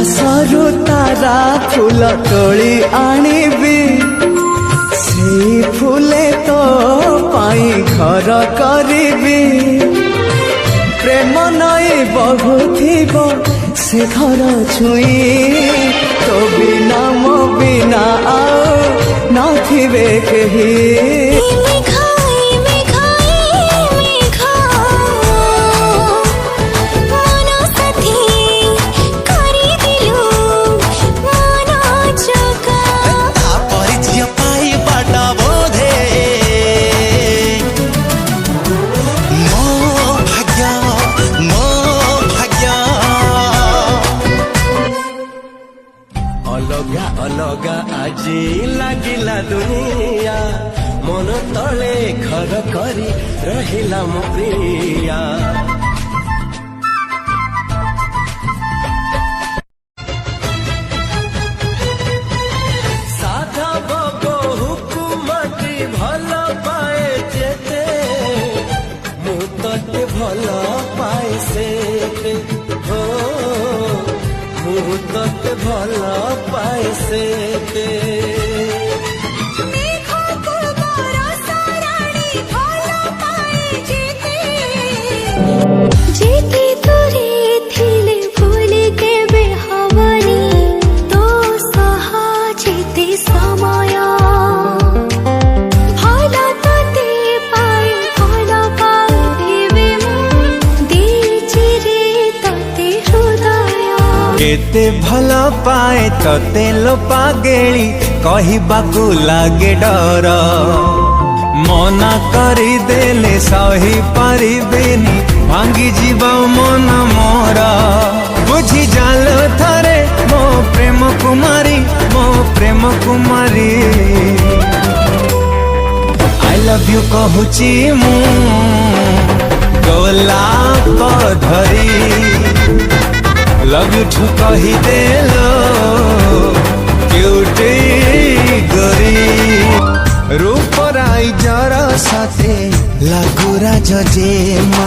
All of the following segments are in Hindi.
आकाशरू तारा फूल तोली आनिबी सेई फूले तो पाई घर करिबी प्रेम नई बहुथिब से घर छुई तो बिना मो बिना आओ नथिबे केही अलगा अलगा आजी लागिला दुनिया मन तले घर करी रहिला मो प्रिया साधा बबो हुकुमती भल पाए जेते मु तते भल पाए सेते हो तते भल पाए सेते जेते तोरे थिले भूले केबे हवनी तो सहा जेते समय भल तते पाई भल पाइबे देछि रे तते हृदय केते भल पाए तते लोपा गेली कहिबाकू लागे डर मना करी देले सही पारिबेनी भांगी जीव मन मोर बुझी जाल थरे मो प्रेम कुमारी आई लव यू कहूची मु गोलाप धरी लव यू ठु कही देलो क्यूटी गरी रूप राई जरा साथे लागुरा जेमा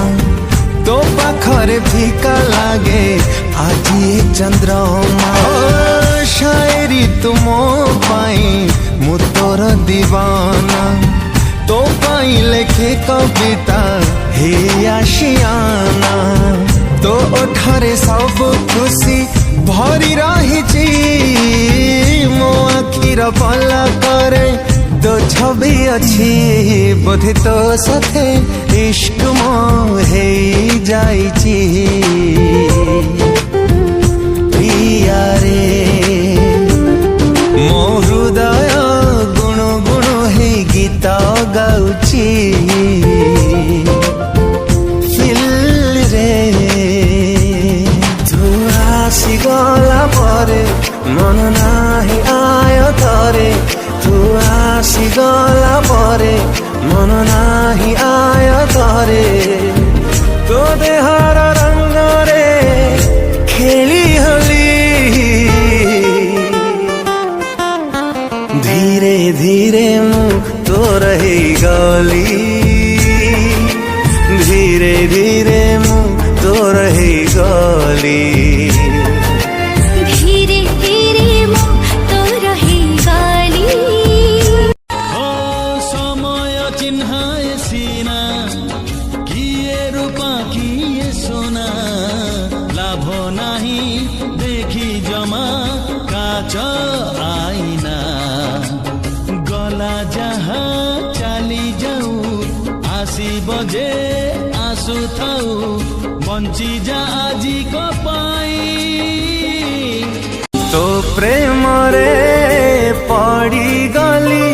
तो पाखरे फीका लागे आज चंद्रमा शायरी तुमो पाई मु तोर दीवाना तो पाई लेखे कविता हे आशियाना तो ओठारे सब खुशी भरी रही मो आखिर पला करे तो छवि अच्छी बोधे तो सथे इश्क मो हे जाइची प्रिया रे मो हृदय गुण गुण हे गीत गाउची गला परे मन नाही आय तरे तू आसी गला परे मन नाही आय तरे तो देहर रंग रे खेली हली धीरे धीरे मु तोर हे गली धीरे धीरे मु तोर हे गली आईना गला जहाँ चाली जाऊ आसी बजे आसु थाऊ बंची जा आजी को पाई तो प्रेम रे पड़ी गली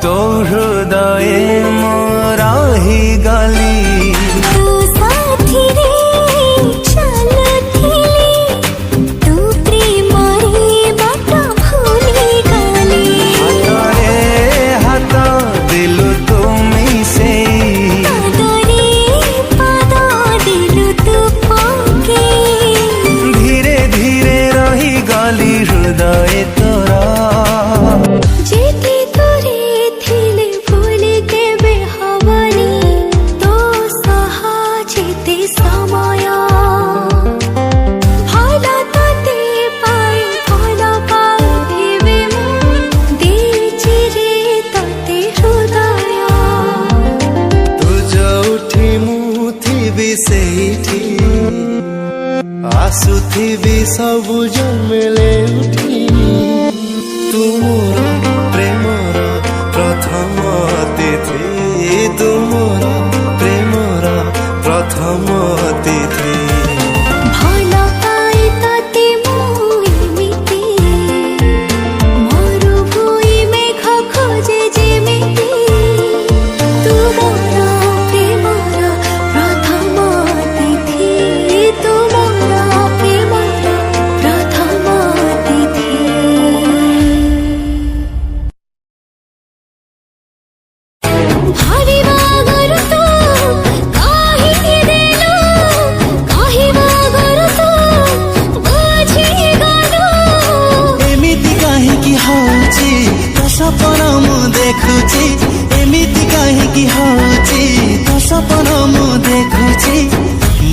तो हृदय मोरा ही गली हृदय आसुथिबी सबु जमेले उठी तुमर प्रेमर प्रथम अतिथि तुमर प्रेमर प्रथम अतिथि ଭଲ ପାଇ ତତେ ମୁଁ ଏମିତି ମୋର ଭୁଇ ମେଘ ଖୋଜେ ଯେମିତି ତୁ ମୋର ପ୍ରେମର ପ୍ରଥମ ଅତିଥି ତୁ ମୋର ପ୍ରେମର ପ୍ରଥମ ଅତିଥି ଭାରି ବାଗର ତୁ କାହିଁକି ଦେଲୁ କହିବା ଘର ତୁ ବୁଝିଗଲୁ एमिति काहेकि हौची तो सपन मु देखुची एमिति काहेकि हौची तो सपन मु देखुची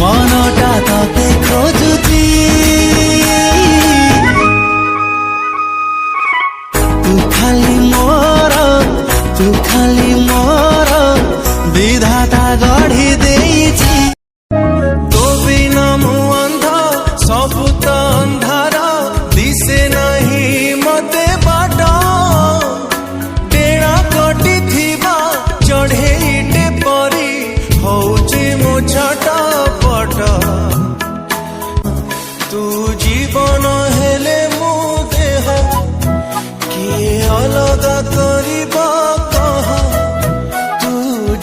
मनटा तते खोजुची तू खाली मोर विधाता गढ़ी देइची तो बिना मु अंध सबु तो अंधार दिसे नहीं मते बाट टेणा कटी थिबा चढ़ेईटे परी होउची मो छटपट तू जीवन हेले मु देह किए अलगा करिबा कह तू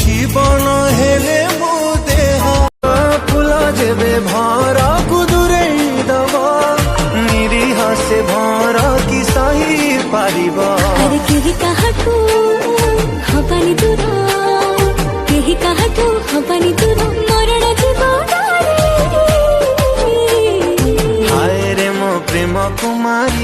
जीवन हेले मो देह फूल जेबे भरा कुदुरे दबा निरीह से भरा कि सही पारिबा अरे केही काहाठू हबानी दूर केही काहाठू हबानी दूर मरण जीवन हाय रे मो प्रेम कुमारी